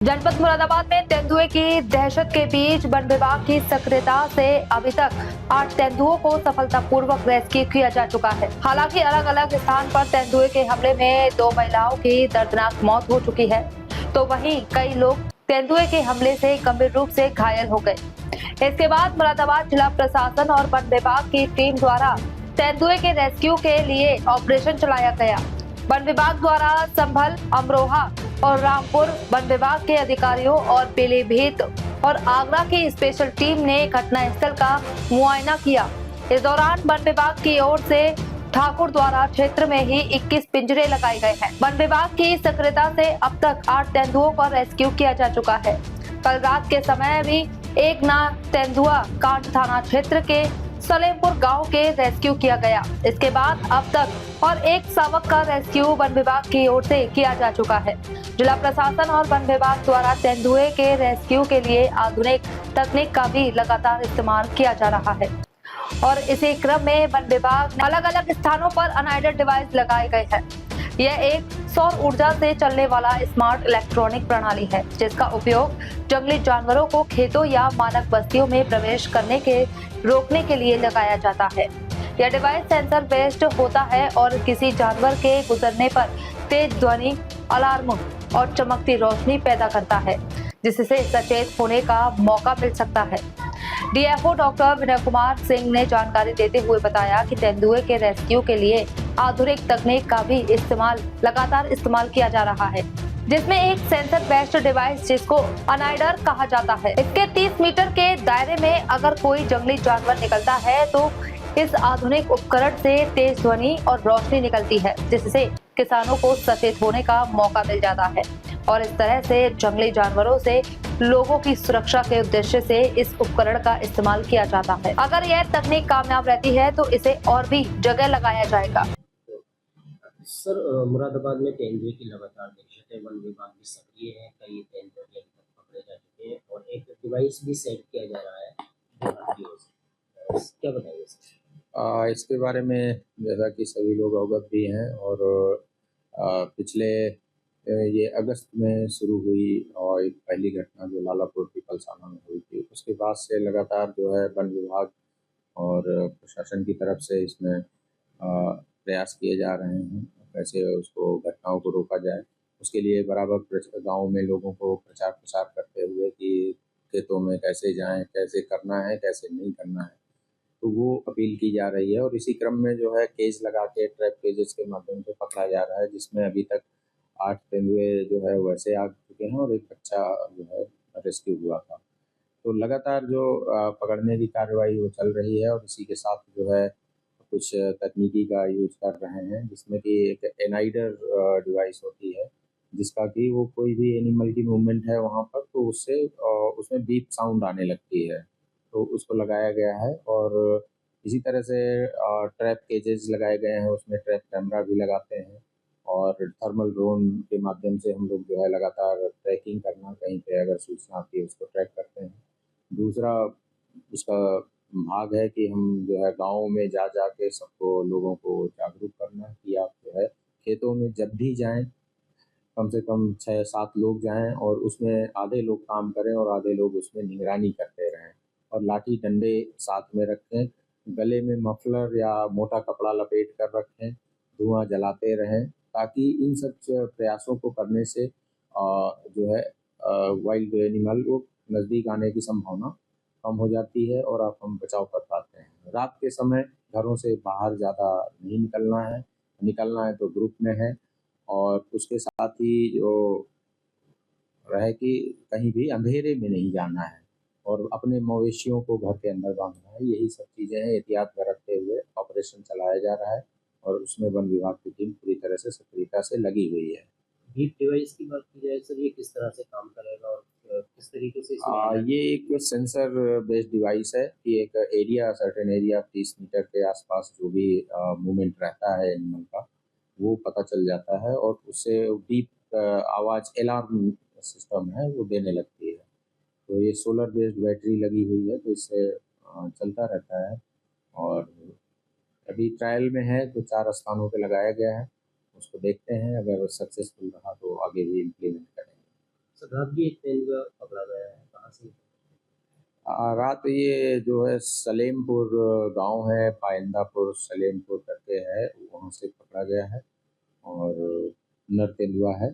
जनपद मुरादाबाद में तेंदुए की दहशत के बीच वन विभाग की सक्रियता से अभी तक 8 तेंदुओं को सफलतापूर्वक रेस्क्यू किया जा चुका है। हालांकि अलग अलग स्थान पर तेंदुए के हमले में 2 महिलाओं की दर्दनाक मौत हो चुकी है, तो वहीं कई लोग तेंदुए के हमले से गंभीर रूप से घायल हो गए। इसके बाद मुरादाबाद जिला प्रशासन और वन विभाग की टीम द्वारा तेंदुए के रेस्क्यू के लिए ऑपरेशन चलाया गया। वन विभाग द्वारा संभल, अमरोहा और रामपुर वन विभाग के अधिकारियों और पीलीभीत और आगरा की स्पेशल टीम ने घटनास्थल का मुआयना किया। इस दौरान वन विभाग की ओर से ठाकुर द्वारा क्षेत्र में ही 21 पिंजरे लगाए गए हैं। वन विभाग की सक्रियता से अब तक 8 तेंदुओं का रेस्क्यू किया जा चुका है। कल रात के समय भी एक तेंदुआ कांड थाना क्षेत्र के सलेमपुर गांव के रेस्क्यू किया गया। इसके बाद अब तक और एक शावक का रेस्क्यू वन विभाग की ओर से किया जा चुका है। जिला प्रशासन और वन विभाग द्वारा तेंदुए के रेस्क्यू के लिए आधुनिक तकनीक का भी लगातार इस्तेमाल किया जा रहा है और इसी क्रम में वन विभाग ने अलग अलग स्थानों पर अनआइडेंटिफाइड डिवाइस लगाए गए हैं। यह एक सौर ऊर्जा से चलने वाला स्मार्ट इलेक्ट्रॉनिक प्रणाली है, जिसका उपयोग जंगली जानवरों को खेतों या मानक बस्तियों में प्रवेश करने के रोकने के लिए लगाया जाता है। यह डिवाइस सेंसर बेस्ड होता है और किसी जानवर के गुजरने पर तेज ध्वनि, अलार्म और चमकती रोशनी पैदा करता है, जिससे सचेत होने का मौका मिल सकता है। डीएफओ डॉक्टर विनय कुमार सिंह ने जानकारी देते हुए बताया कि तेंदुए के रेस्क्यू के लिए आधुनिक तकनीक का भी लगातार इस्तेमाल किया जा रहा है, जिसमें एक सेंसर बेस्ड डिवाइस जिसको अनाइडर कहा जाता है। इसके 30 मीटर के दायरे में अगर कोई जंगली जानवर निकलता है तो इस आधुनिक उपकरण से तेज ध्वनि और रोशनी निकलती है, जिससे किसानों को सचेत होने का मौका मिल जाता है और इस तरह से जंगली जानवरों से लोगों की सुरक्षा के उद्देश्य से इस उपकरण का इस्तेमाल किया जाता है। अगर यह तकनीक कामयाब रहती है तो इसे और भी जगह लगाया जाएगा। सर, मुरादाबाद में तेंदुए की लगातार दहशत है। वन विभाग भी सक्रिय है, कई तेंदुए अभी तक पकड़े जा चुके हैं और एक डिवाइस भी सेट किया जा रहा है जो क्या बताइए सर? इसके बारे में जैसा कि सभी लोग अवगत भी हैं और पिछले ये अगस्त में शुरू हुई और एक पहली घटना जो लालापुर की पलसाना में हुई थी, उसके बाद से लगातार जो है वन विभाग और प्रशासन की तरफ से इसमें प्रयास किए जा रहे हैं कैसे उसको घटनाओं को रोका जाए। उसके लिए बराबर गाँव में लोगों को प्रचार प्रसार करते हुए कि खेतों में कैसे जाएं, कैसे करना है, कैसे नहीं करना है, तो वो अपील की जा रही है। और इसी क्रम में जो है केज लगा के ट्रैप केजेस के माध्यम से पकड़ा जा रहा है, जिसमें अभी तक 8 तेंदुए जो है वैसे आ चुके हैं और एक बच्चा जो है रेस्क्यू हुआ था। तो लगातार जो पकड़ने की कार्रवाई वो चल रही है और इसी के साथ जो है कुछ तकनीकी का यूज कर रहे हैं, जिसमें कि एक एनाइडर डिवाइस होती है, जिसका कि वो कोई भी एनिमल की मूवमेंट है वहाँ पर तो उससे उसमें बीप साउंड आने लगती है, तो उसको लगाया गया है। और इसी तरह से ट्रैप केजेस लगाए गए हैं, उसमें ट्रैप कैमरा भी लगाते हैं और थर्मल ड्रोन के माध्यम से हम लोग जो है लगातार ट्रैकिंग करना, कहीं पे अगर सूचना आती है उसको ट्रैक करते हैं। दूसरा उसका भाग है कि हम जो है गाँव में जा के सबको लोगों को जागरूक करना कि आप जो है खेतों में जब भी जाएं कम से कम 6-7 लोग जाएं और उसमें आधे लोग काम करें और आधे लोग उसमें निगरानी करते रहें और लाठी डंडे साथ में रखें, गले में मफलर या मोटा कपड़ा लपेट कर रखें, धुआं जलाते रहें, ताकि इन सब प्रयासों को करने से जो है वाइल्ड एनिमल वो नज़दीक आने की संभावना कम हो जाती है और आप हम बचाव कर पाते हैं। रात के समय घरों से बाहर ज़्यादा नहीं निकलना है तो ग्रुप में है और उसके साथ ही जो रहे कि कहीं भी अंधेरे में नहीं जाना है और अपने मवेशियों को घर के अंदर बांधना है। यही सब चीज़ें हैं, एहतियात बरतते हुए ऑपरेशन चलाया जा रहा है और उसमें वन विभाग की टीम पूरी तरह से सक्रियता से लगी हुई है। हीट डिवाइस की बात की जाए सर, ये किस तरह से काम करेगा और किस तरीके से ये एक सेंसर बेस्ड डिवाइस है कि एक एरिया, सर्टेन एरिया 30 मीटर के आसपास जो भी मूवमेंट रहता है एनिमल का, वो पता चल जाता है और उससे बीप आवाज़ अलार्म सिस्टम है वो देने लगती है। तो ये सोलर बेस्ड बैटरी लगी हुई है, तो इससे चलता रहता है और अभी ट्रायल में है तो 4 स्थानों पे लगाया गया है। उसको देखते हैं, अगर सक्सेसफुल रहा तो आगे भी इम्प्लीमेंट करेंगे। सर रात भी एक तेंदुआ पकड़ा गया है, कहाँ से? रात ये जो है सलेमपुर गांव है, पायंदापुर सलेमपुर करके है, वहाँ से पकड़ा गया है और नर तेंदुआ है।